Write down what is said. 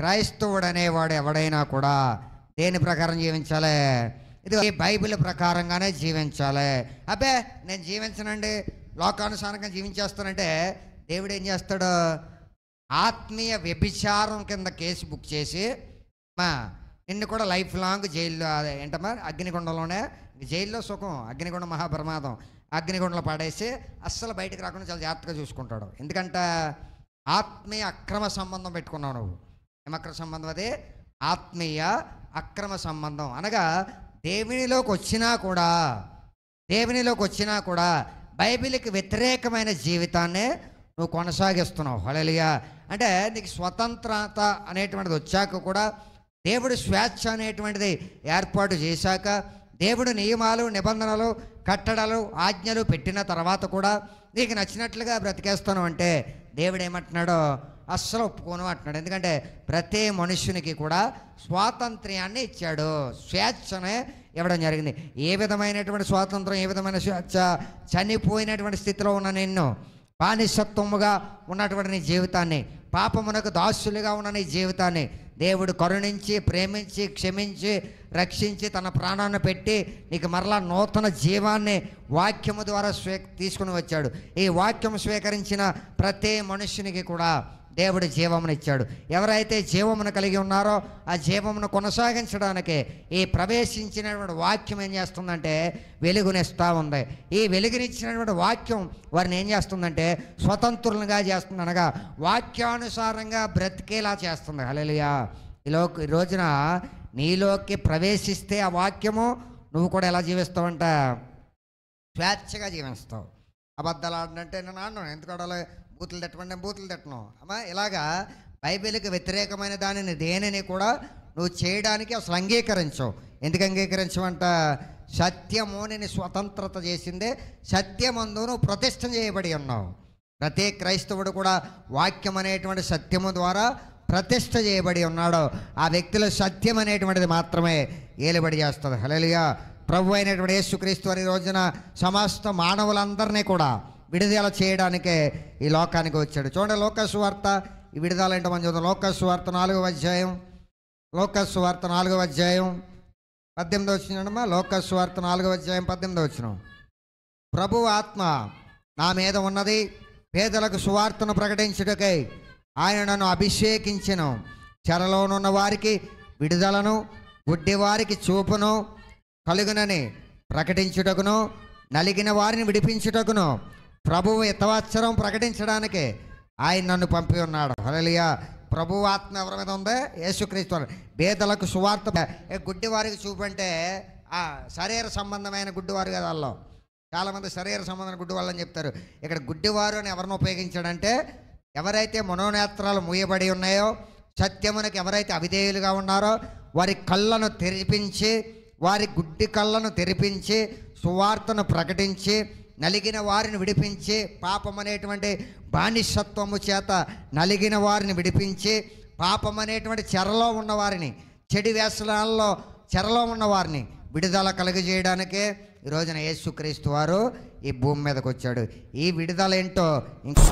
క్రైస్తవుడు అనేవాడు ఎవడైనా కూడా దేని ప్రకారం జీవించాలి? ఇది బైబిల్ ప్రకారంగానే జీవించాలి. అబ్బే నేను జీవించనండి, లోకానుసారంగా జీవించేస్తానంటే దేవుడు ఏం చేస్తాడు? ఆత్మీయ వ్యభిచారం కింద కేసు బుక్ చేసి నిన్ను కూడా లైఫ్ లాంగ్ జైల్లో, ఏంటమ్మా అగ్నిగుండంలోనే, జైల్లో సుఖం, అగ్నిగుండం మహాప్రమాదం, అగ్నిగుండంలో పడేసి అస్సలు బయటకు రాకుండా చాలా జాగ్రత్తగా చూసుకుంటాడు. ఎందుకంటే ఆత్మీయ అక్రమ సంబంధం పెట్టుకున్నావు నువ్వు. ఏమక్రమ సంబంధం? అది ఆత్మీయ అక్రమ సంబంధం. అనగా దేవునిలోకి వచ్చినా కూడా బైబిల్కి వ్యతిరేకమైన జీవితాన్నే నువ్వు కొనసాగిస్తున్నావు. హల్లెలూయా. అంటే నీకు స్వతంత్రత అనేటువంటిది వచ్చాక కూడా, దేవుడు స్వేచ్ఛ అనేటువంటిది ఏర్పాటు చేశాక, దేవుడు నియమాలు నిబంధనలు కట్టడాలు ఆజ్ఞలు పెట్టిన తర్వాత కూడా నీకు నచ్చినట్లుగా బ్రతికేస్తాను అంటే దేవుడు ఏమంటున్నాడో అస్సలు ఒప్పుకోను అంటున్నాడు. ఎందుకంటే ప్రతి మనుష్యునికి కూడా స్వాతంత్ర్యాన్ని ఇచ్చాడు, స్వేచ్ఛనే ఇవ్వడం జరిగింది. ఏ విధమైనటువంటి స్వాతంత్రం, ఏ విధమైన స్వేచ్ఛ? చనిపోయినటువంటి స్థితిలో ఉన్న నిన్ను, బానిసత్వముగా ఉన్నటువంటి నీ జీవితాన్ని, పాపమునకు దాసులుగా ఉన్న నీ జీవితాన్ని దేవుడు కరుణించి ప్రేమించి క్షమించి రక్షించి తన ప్రాణాన్ని పెట్టి నీకు మరలా నూతన జీవాన్ని వాక్యము ద్వారా తీసుకుని వచ్చాడు. ఈ వాక్యం స్వీకరించిన ప్రతి మనుష్యునికి కూడా దేవుడు జీవమును ఇచ్చాడు. ఎవరైతే జీవమును కలిగి ఉన్నారో ఆ జీవమును కొనసాగించడానికి ఈ ప్రవేశించినటువంటి వాక్యం ఏం చేస్తుందంటే వెలుగునిస్తూ ఉంది. ఈ వెలుగునిచ్చినటువంటి వాక్యం వారిని ఏం చేస్తుందంటే స్వతంత్రులుగా చేస్తుంది, అనగా వాక్యానుసారంగా బ్రతికేలా చేస్తుంది. హల్లెలూయా. ఈ రోజున నీలోకి ప్రవేశిస్తే ఆ వాక్యము నువ్వు కూడా ఎలా జీవిస్తావంట? స్వేచ్ఛగా జీవిస్తావు. అబద్ధాలు ఆడినంటే నేను ఆడను, ఎందుకు ఆడాలి? బూతులు తట్టమంటే బూతులు తట్టను. అమ్మా ఇలాగా బైబిల్కి వ్యతిరేకమైన దానిని దేనిని కూడా నువ్వు చేయడానికి అసలు అంగీకరించవు. ఎందుకు అంగీకరించవంట? సత్యము నేను స్వతంత్రత చేసిందే, సత్యమందు నువ్వు ప్రతిష్ఠ చేయబడి ఉన్నావు. ప్రతి క్రైస్తవుడు కూడా వాక్యం అనేటువంటి సత్యము ద్వారా ప్రతిష్ఠ చేయబడి ఉన్నాడు. ఆ వ్యక్తిలో సత్యం అనేటువంటిది మాత్రమే ఏలుబడి చేస్తుంది. హల్లెలూయా. ప్రభు అయినటువంటి యేసుక్రీస్తు వారి రోజున సమస్త మానవులందరినీ కూడా విడుదల చేయడానికే ఈ లోకానికి వచ్చాడు. చూడండి లోకా సువార్త, ఈ విడుదల ఏంటో మనం చూద్దాం. లోకా సువార్త 4వ అధ్యాయం, లోకా సువార్త 4వ అధ్యాయం 18వ వచనం. లోకా సువార్త 4వ అధ్యాయం 18వ వచనం. ప్రభువు ఆత్మ నా మీద ఉన్నది, పేదలకు సువార్తను ప్రకటించుటకై ఆయన నన్ను అభిషేకించెను, చెరలోనున్న వారికి విడుదలను, గుడ్డి వారికి చూపును కలుగునని ప్రకటించుటకును, నలిగిన వారిని విడిపించుటకును, ప్రభువు హితవచనం ప్రకటించడానికి ఆయన నన్ను పంపి ఉన్నాడు. హల్లెలూయా. ప్రభువు ఆత్మ ఎవరి మీద ఉంది? యేసుక్రీస్తు. పేదలకు సువార్త, గుడ్డి వారికి చూపంటే శరీర సంబంధమైన గుడ్డివారు కదా. వాళ్ళు చాలామంది శరీర సంబంధమైన గుడ్డి వాళ్ళని చెప్తారు. ఇక్కడ గుడ్డివారు అని ఎవరిని ఉపయోగించాడంటే ఎవరైతే మనోనేత్రాలు మూయబడి ఉన్నాయో, సత్యమునకు ఎవరైతే అవిధేయులుగా ఉన్నారో వారి కళ్ళను తెరిపించి, వారి గుడ్డి కళ్ళను తెరిపించి సువార్తను ప్రకటించి నలిగిన వారిని విడిపించి, పాపం అనేటువంటి బానిసత్వము చేత నలిగిన వారిని విడిపించి, పాపం అనేటువంటి చెరలో ఉన్నవారిని, చెడు వ్యసనాల్లో చెరలో ఉన్నవారిని విడుదల కలుగజేయడానికే ఈ రోజున యేసుక్రీస్తు వారు ఈ భూమి మీదకి వచ్చాడు. ఈ విడుదల ఏంటో ఇంకా